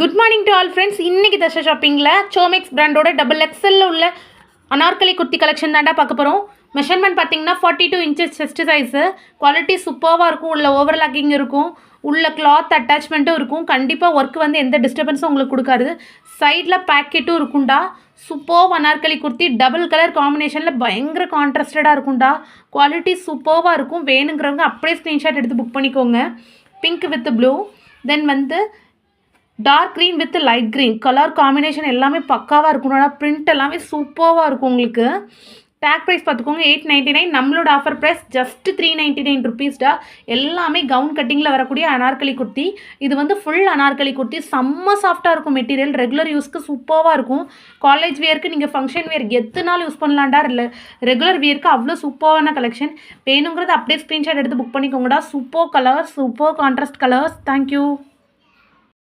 Good morning to all friends. இன்றைக்கி தர்ஷா ஷாப்பிங்கில் சோமெக்ஸ் பிராண்டோட XXL உள்ள அனார்கலி குர்த்தி கலெக்ஷன் தாண்டா பார்க்க போகிறோம். மெஷர்மெண்ட் பார்த்தீங்கன்னா 42 இன்ச்சஸ் செஸ்ட் சைஸு. குவாலிட்டி சூப்பராக இருக்கும். உள்ள ஓவர்லாக்கிங் இருக்கும், உள்ள கிளாத் அட்டாச்மெண்ட்டும் இருக்கும். கண்டிப்பாக ஒர்க் வந்து எந்த டிஸ்டர்பன்ஸும் உங்களுக்கு கொடுக்காது. சைடில் பேக்கெட்டும் இருக்கும்டா. Super Anarkali kurti double colour காம்பினேஷனில் பயங்கர கான்ட்ராஸ்டடாக இருக்கும்டா. குவாலிட்டி சூப்பராக இருக்கும். வேணுங்கிறவங்க அப்படியே ஸ்க்ரீன்ஷாட் எடுத்து புக் பண்ணிக்கோங்க. பிங்க் வித் ப்ளூ, தென் வந்து dark green with light green colour combination எல்லாமே பக்காவாக இருக்கும்டா. பிரிண்ட் எல்லாமே சூப்பராக இருக்கும். உங்களுக்கு டேக் ப்ரைஸ் பார்த்துக்கோங்க 899. நம்மளோட ஆஃபர் ப்ரைஸ் ஜஸ்ட் 399 ருபீஸ்டா. எல்லாமே கவுன் கட்டிங்கில் வரக்கூடிய அனார்கலி குர்த்தி. இது வந்து ஃபுல் அனார்கலி குர்த்தி. செம்ம சாஃப்டாக இருக்கும் மெட்டீரியல். ரெகுலர் யூஸ்க்கு சூப்பராக இருக்கும். காலேஜ் வியருக்கு நீங்கள் ஃபங்க்ஷன் வியர் எத்தனாலும் யூஸ் பண்ணலாம்டா. ரெகுலர் வியருக்கு அவ்வளோ சூப்பரான கலெக்ஷன். வேணுங்கிறது அப்படியே ஸ்க்ரீன்ஷாட் எடுத்து புக் பண்ணிக்கோங்கடா. Super colours, super contrast colours. Thank you.